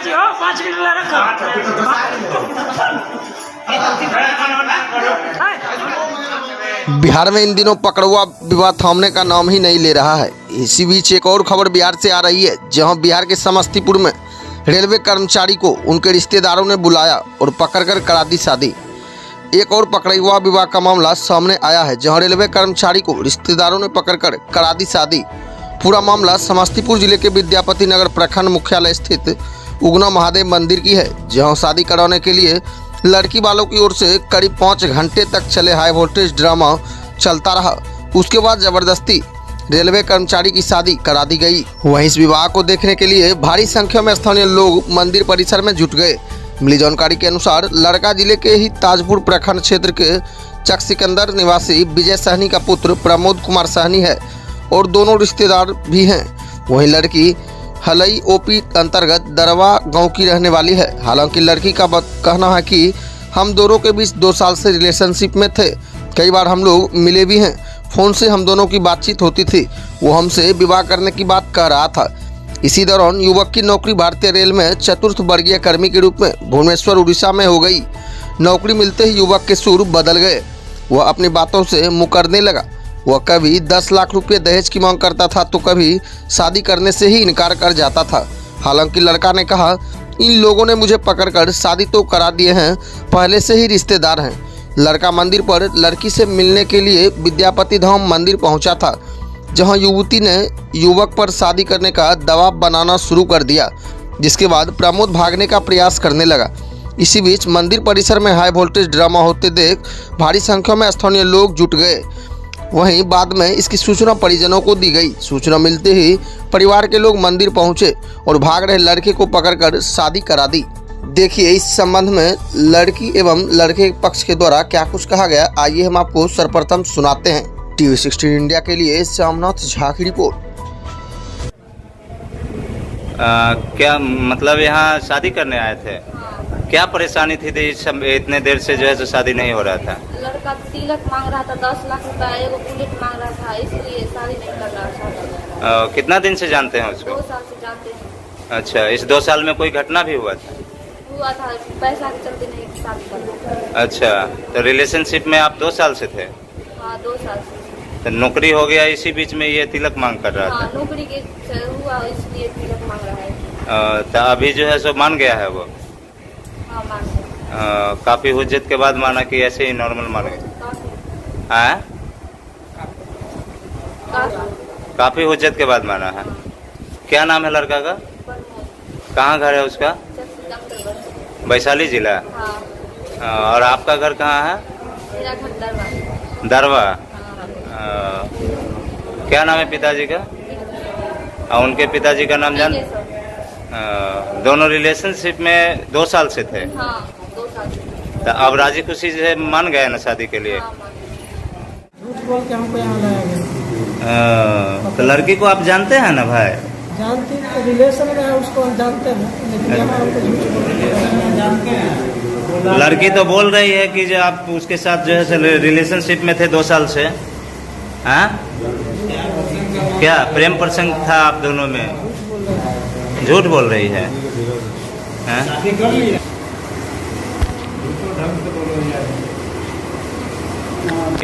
बेटी हो 5 किलो रखो। बिहार में इन दिनों पकड़वा विवाद थामने का नाम ही नहीं ले रहा है। इसी बीच एक और खबर बिहार से आ रही है, जहां बिहार के समस्तीपुर में रेलवे कर्मचारी को उनके रिश्तेदारों ने बुलाया और पकड़कर करा दी शादी। एक और पकड़वा विवाह का मामला सामने आया है, जहां रेलवे कर्मचारी को रिश्तेदारों ने पकड़कर करा दी शादी। पूरा मामला समस्तीपुर जिले के विद्यापति नगर प्रखंड मुख्यालय स्थित उगना महादेव मंदिर की है, जहां शादी कराने के लिए लड़की वालों की ओर से करीब 5 घंटे तक चले हाई वोल्टेज ड्रामा चलता रहा। उसके बाद जबरदस्ती रेलवे कर्मचारी की शादी करा दी गई। वहीं इस विवाह को देखने के लिए भारी संख्या में स्थानीय लोग मंदिर परिसर में जुट गए। मिली जानकारी के अनुसार लड़का जिले के ही ताजपुर प्रखंड क्षेत्र के चक सिकंदर निवासी विजय सहनी का पुत्र प्रमोद कुमार सहनी है और दोनों रिश्तेदार भी हैं। वहीं लड़की हलई ओपी अंतर्गत दरवा गांव की रहने वाली है। हालांकि लड़की का कहना है कि हम दोनों के बीच 2 साल से रिलेशनशिप में थे। कई बार हम लोग मिले भी हैं। फ़ोन से हम दोनों की बातचीत होती थी। वो हमसे विवाह करने की बात कह रहा था। इसी दौरान युवक की नौकरी भारतीय रेल में चतुर्थ वर्गीय कर्मी के रूप में भुवनेश्वर उड़ीसा में हो गई। नौकरी मिलते ही युवक के सुर बदल गए। वह अपनी बातों से मुकरने लगा। वह कभी 10 लाख रुपये दहेज की मांग करता था तो कभी शादी करने से ही इनकार कर जाता था। हालांकि लड़का ने कहा, इन लोगों ने मुझे पकड़कर शादी तो करा दिए हैं, पहले से ही रिश्तेदार हैं। लड़का मंदिर पर लड़की से मिलने के लिए विद्यापति धाम मंदिर पहुंचा था, जहां युवती ने युवक पर शादी करने का दबाव बनाना शुरू कर दिया, जिसके बाद प्रमोद भागने का प्रयास करने लगा। इसी बीच मंदिर परिसर में हाई वोल्टेज ड्रामा होते देख भारी संख्या में स्थानीय लोग जुट गए। वहीं बाद में इसकी सूचना परिजनों को दी गई। सूचना मिलते ही परिवार के लोग मंदिर पहुंचे और भाग रहे लड़के को पकड़कर शादी करा दी। देखिए इस संबंध में लड़की एवं लड़के पक्ष के द्वारा क्या कुछ कहा गया, आइए हम आपको सर्वप्रथम सुनाते हैं। टीवी 16 इंडिया के लिए श्यामनाथ झा की रिपोर्ट। क्या मतलब यहाँ शादी करने आए थे? क्या परेशानी थी इतने देर से जो है तो शादी नहीं हो रहा था? लड़का तिलक मांग रहा था 10 लाख रुपया, एगो बुलेट मांग रहा था, इसलिए शादी नहीं कर रहा था। कितना दिन से जानते हैं उसको? 2 साल से जानते हैं। अच्छा, इस 2 साल में कोई घटना भी हुआ था? पैसा के चलते नहीं शादी कर। अच्छा, तो रिलेशनशिप में आप 2 साल से थे? हाँ 2 साल से। तो नौकरी हो गया, इसी बीच में ये तिलक मांग कर रहा था? नौकरी के हुआ इसलिए तिलक मांग रहा है। तो अभी जो है सो मान गया है वो? हाँ मान गया। काफी हुज्जत के बाद माना कि ऐसे ही नॉर्मल मान गया? हाँ, काफी हुज्जत के बाद माना है। क्या नाम है लड़का का? कहाँ घर है उसका? वैशाली जिला। और आपका घर कहाँ है? मेरा घर दरवा। क्या नाम है पिताजी का? और उनके पिताजी का नाम जान? दोनों रिलेशनशिप में 2 साल से थे? हाँ 2 साल से। तो अब राजी खुशी से मान गए ना शादी के लिए? झूठ बोल के हमको यहाँ लाया गया। तो लड़की को आप जानते हैं ना भाई? जानते हैं, रिलेशन में है उसको हम जानते हैं, लेकिन यहाँ हमको झूठ बोल के जानते हैं। लड़की तो बोल रही है कि जो आप उसके साथ जो है रिलेशनशिप में थे 2 साल से। हाँ, क्या प्रेम प्रसंग था आप दोनों में? झूठ बोल रही है।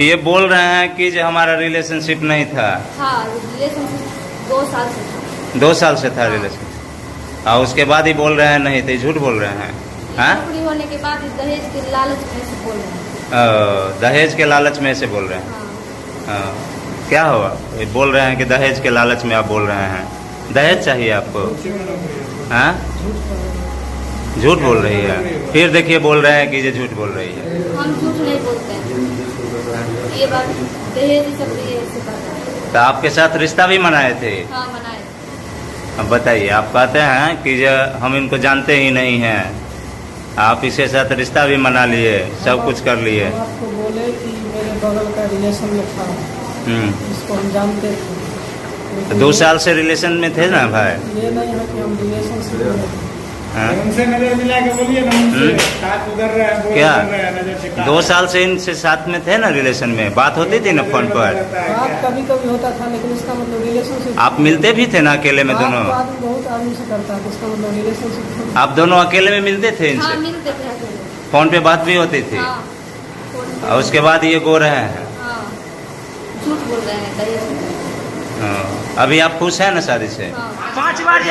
ये बोल रहे हैं कि जो हमारा रिलेशनशिप नहीं था। हाँ रिलेशनशिप 2 साल से था। 2 साल से था रिलेशन, और उसके बाद ही बोल रहे हैं नहीं थे, झूठ बोल रहे हैं। हाँ, नौकरी होने के बाद दहेज के लालच में से बोल रहे हैं। दहेज के लालच में से बोल रहे हैं। हाँ। क्या हुआ? ये बोल रहे हैं कि दहेज के लालच में आप बोल रहे हैं। दहेज चाहिए आपको? हाँ, झूठ बोल रही है। फिर देखिए बोल रहे हैं कि ये झूठ बोल रही है। हम झूठ नहीं बोलते हैं, ये बात दहेज ही सब ये ऐसे करता है। तो आपके साथ रिश्ता भी मनाए थे? हाँ मनाए। अब बताइए, आप कहते हैं कि जो हम इनको जानते ही नहीं हैं, आप इसके साथ रिश्ता भी मना लिए, सब कुछ कर लिए। आपको बोले कि मेरे बगल का रिलेशन में था, इसको हम जानते थे। 2 साल से रिलेशन में थे ना भाई? ये नहीं है कि हम रिलेशनशिप में हाँ? उनसे नजर मिला के बोलिए ना, उनसे साथ उधर रहे हैं, वो क्या उधर रहे हैं, नजर से कहा। 2 साल से इनसे साथ में थे ना, रिलेशन में बात होती थी ना फोन पर? बात कभी कभी होता था, लेकिन इसका मतलब रिलेशनशिप। आप मिलते भी थे ना अकेले में दोनों? बात बहुत आदमी से करता है, इसका मतलब रिलेशनशिप। आप दोनों अकेले में मिलते थे हाँ इनसे? मिलते थे अकेले। फोन पे बात भी होती थी? हाँ फोन पे। और उसके बाद ये गो रहे हैं? हाँ झूठ बोल रहे हैं दहेज। हाँ। अभी आप खुश हैं ना शादी से? हाँ। 5 बार